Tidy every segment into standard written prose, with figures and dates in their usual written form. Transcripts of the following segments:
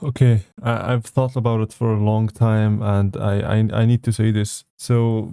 Okay, I've thought about it for a long time, and I need to say this. So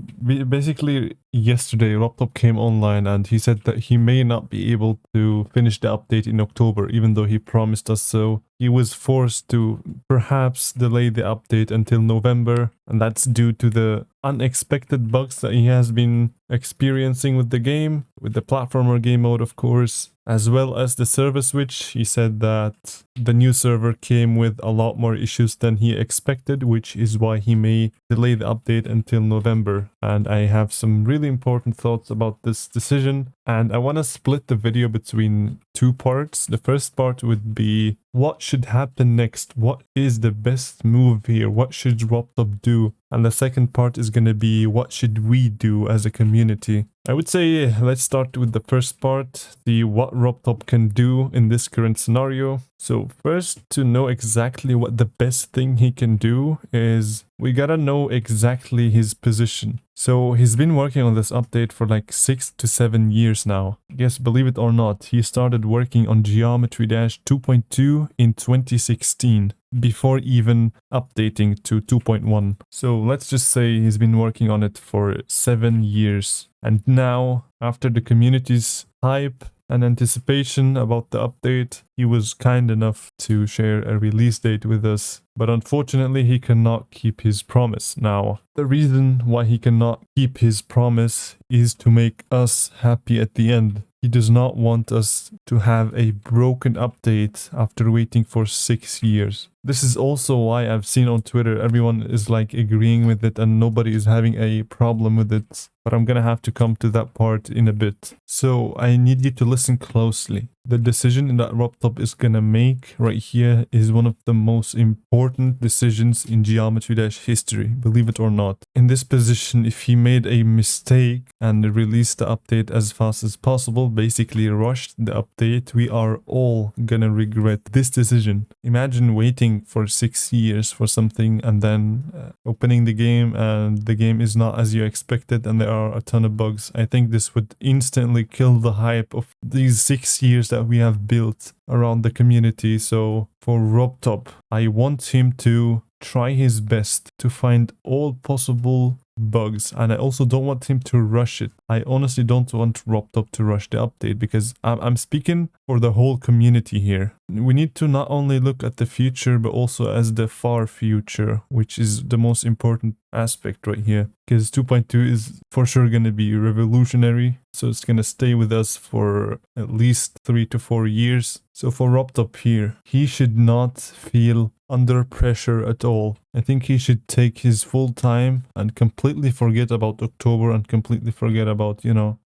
basically, yesterday, RobTop came online, and he said that he may not be able to finish the update in October, even though he promised us so. He was forced to perhaps delay the update until November, and that's due to the unexpected bugs that he has been experiencing with the game, with the platformer game mode, of course, as well as the server switch. He said that the new server came with a lot more issues than he expected, which is why he may delay the update until November. And I have some really important thoughts about this decision, and I want to split the video between two parts. The first part would be what should happen next, what is the best move here, what should RobTop do, and the second part is going to be what should we do as a community. I would say let's start with the first part, the what RobTop can do in this current scenario. So first, to know exactly what the best thing he can do is we gotta know exactly his position. So he's been working on this update for like 6 to 7 years now. Yes, believe it or not, he started working on Geometry Dash 2.2 in 2016 before even updating to 2.1. So let's just say he's been working on it for 7 years. And now, after the community's hype and anticipation about the update, he was kind enough to share a release date with us. But unfortunately, he cannot keep his promise. Now, the reason why he cannot keep his promise is to make us happy at the end. He does not want us to have a broken update after waiting for 6 years. This is also why I've seen on Twitter everyone is like agreeing with it and nobody is having a problem with it. But I'm gonna have to come to that part in a bit. So I need you to listen closely. The decision that RobTop is gonna make right here is one of the most important decisions in Geometry Dash history, believe it or not. In this position, if he made a mistake and released the update as fast as possible, basically rushed the update, we are all gonna regret this decision. Imagine waiting for 6 years for something and then opening the game and the game is not as you expected and there are a ton of bugs. I think this would instantly kill the hype of these 6 years that we have built around the community. So for RobTop, I want him to try his best to find all possible bugs, and I also don't want him to rush it. I honestly don't want RobTop to rush the update because I'm speaking for the whole community here. We need to not only look at the future but also as the far future, which is the most important aspect right here, because 2.2 is for sure going to be revolutionary, so it's going to stay with us for at least 3 to 4 years. So for RobTop here, he should not feel under pressure at all. I think he should take his full time and completely forget about October and completely forget about,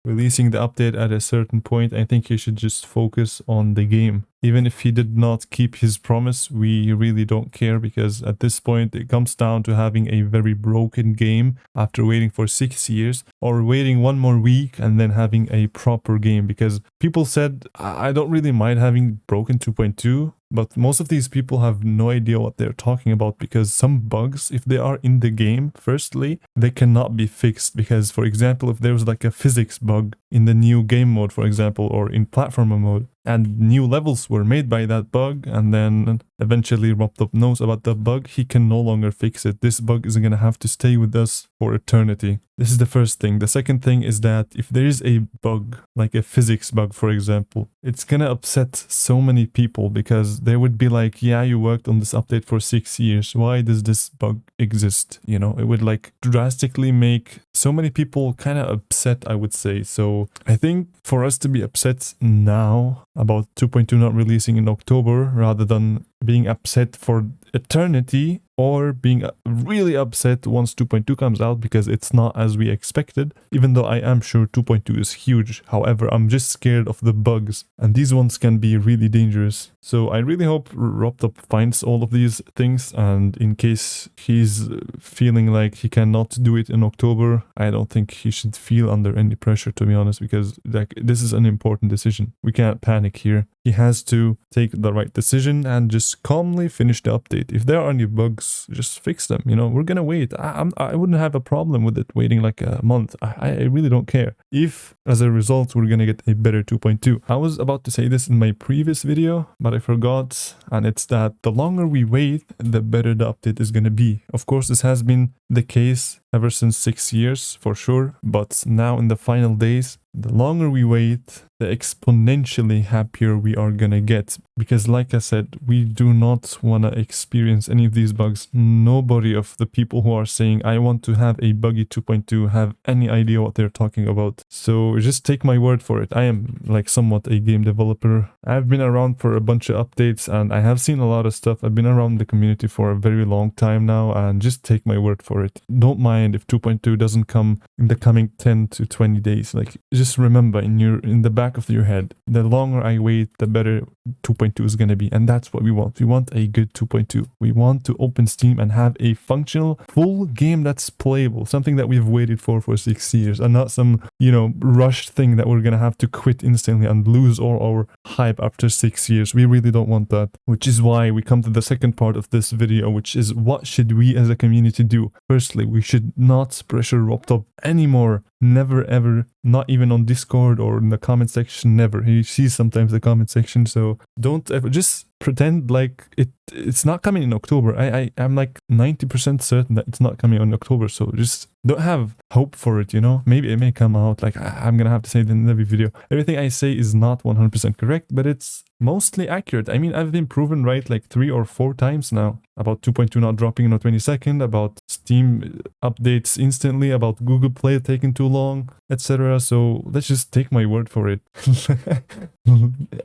releasing the update at a certain point. I think he should just focus on the game. Even if he did not keep his promise, we really don't care, because at this point it comes down to having a very broken game after waiting for 6 years, or waiting 1 more week and then having a proper game. Because people said, I don't really mind having broken 2.2, but most of these people have no idea what they're talking about, because some bugs, if they are in the game, firstly, they cannot be fixed. Because, for example, if there was like a physics bug in the new game mode, for example, or in platformer mode, and new levels were made by that bug, and then eventually RobTop knows about the bug, he can no longer fix it. This bug is gonna have to stay with us for eternity. This is the first thing. The second thing is that if there is a bug, like a physics bug, for example, it's gonna upset so many people, because they would be like, yeah, you worked on this update for 6 years. Why does this bug exist? It would like drastically make so many people kind of upset, I would say. So I think for us to be upset now about 2.2 not releasing in October, rather than being upset for eternity, or being really upset once 2.2 comes out because it's not as we expected, even though I am sure 2.2 is huge. However, I'm just scared of the bugs, and these ones can be really dangerous. So I really hope RobTop finds all of these things, and in case he's feeling like he cannot do it in October, I don't think he should feel under any pressure, to be honest, because this is an important decision. We can't panic here. he has to take the right decision and just calmly finish the update. If there are any bugs, just fix them. You know, we're gonna wait. I wouldn't have a problem with it waiting like a month. I really don't care. If as a result we're gonna get a better 2.2. I was about to say this in my previous video, but I forgot, and it's that the longer we wait, the better the update is gonna be. Of course, this has been the case ever since 6 years for sure, but now in the final days, the longer we wait, the exponentially happier we are gonna get. Because like I said, we do not want to experience any of these bugs. Nobody of the people who are saying I want to have a buggy 2.2 have any idea what they're talking about. So just take my word for it. I am like somewhat a game developer. I've been around for a bunch of updates and I have seen a lot of stuff. I've been around the community for a very long time now, and just take my word for it. Don't mind if 2.2 doesn't come in the coming 10 to 20 days. Like, just remember in the back of your head, the longer I wait, the better 2.2 is gonna be, and that's what we want. We want a good 2.2. We want to open Steam and have a functional full game that's playable, something that we've waited for 6 years, and not some, you know, rushed thing that we're gonna have to quit instantly and lose all our hype after 6 years. We really don't want that, which is why we come to the second part of this video, which is what should we as a community do. Firstly, we should not pressure RobTop anymore. Never ever, not even on Discord or in the comment section, never. He sees sometimes the comment section, so don't ever, just pretend like it's not coming in October. I'm like 90% certain that it's not coming in October, so just don't have hope for it, you know. Maybe it may come out. Like, I'm gonna have to say it in every video. Everything I say is not 100% correct, but it's mostly accurate. I mean, I've been proven right like 3 or 4 times now about 2.2 not dropping in a 22nd, about Steam updates instantly, about Google Play taking too long, etc. So let's just take my word for it.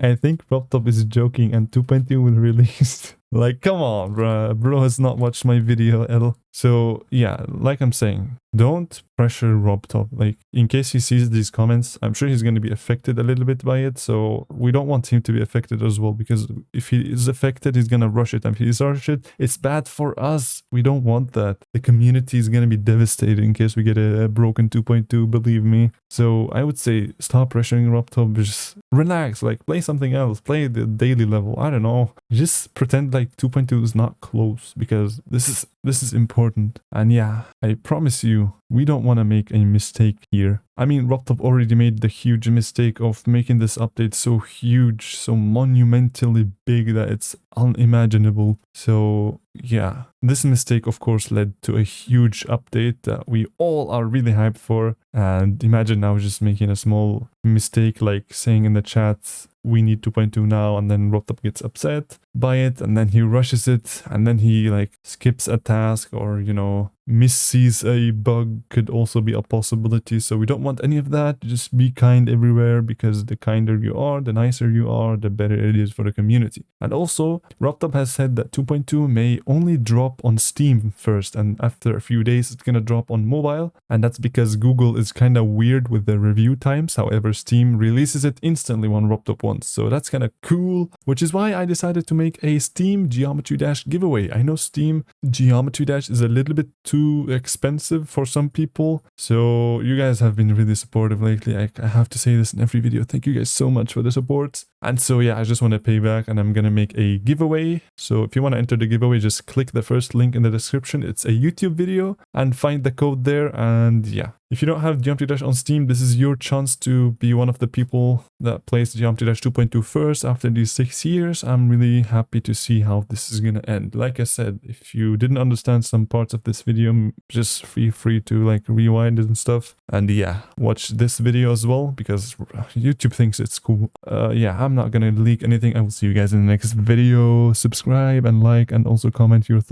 I think RobTop is joking and 2.2 will release. Like, come on, bro has not watched my video, L. So yeah, like I'm saying, don't pressure RobTop. Like, in case he sees these comments, I'm sure he's going to be affected a little bit by it. So we don't want him to be affected as well, because if he is affected, he's going to rush it. And if he's rush it, it's bad for us. We don't want that. The community is going to be devastated in case we get a broken 2.2, believe me. So I would say stop pressuring RobTop. Just relax, like play something else, play the daily level. I don't know. Just pretend like 2.2 is not close, because this is important. And yeah, I promise you, we don't want to make a mistake here. I mean, RobTop already made the huge mistake of making this update so huge, so monumentally big that it's unimaginable. So yeah, this mistake of course led to a huge update that we all are really hyped for. And imagine now just making a small mistake, like saying in the chat, we need 2.2 now, and then RobTop gets upset by it, and then he rushes it, and then he like skips a task, or, you know, missees a bug could also be a possibility. So we don't want any of that. Just be kind everywhere, because the kinder you are, the nicer you are, the better it is for the community. And also, RobTop has said that 2.2 may only drop on Steam first, and after a few days it's gonna drop on mobile, and that's because Google is kind of weird with the review times. However, Steam releases it instantly when RobTop wants, so that's kind of cool, which is why I decided to make a Steam Geometry Dash giveaway. I know Steam Geometry Dash is a little bit too expensive for some people, so you guys have been really supportive lately. I have to say this in every video. Thank you guys so much for the support. And so yeah, I just want to pay back, and I'm gonna make a giveaway. So if you want to enter the giveaway, just click the first link in the description. It's a YouTube video, and find the code there. And yeah, if you don't have Geometry Dash on Steam, this is your chance to be one of the people that plays Geometry Dash 2.2 first after these 6 years. I'm really happy to see how this is gonna end. Like I said, if you didn't understand some parts of this video, just feel free to like rewind it and stuff. And yeah, watch this video as well, because YouTube thinks it's cool. Yeah, I'm not gonna leak anything. I will see you guys in the next video. Subscribe and like, and also comment your thoughts.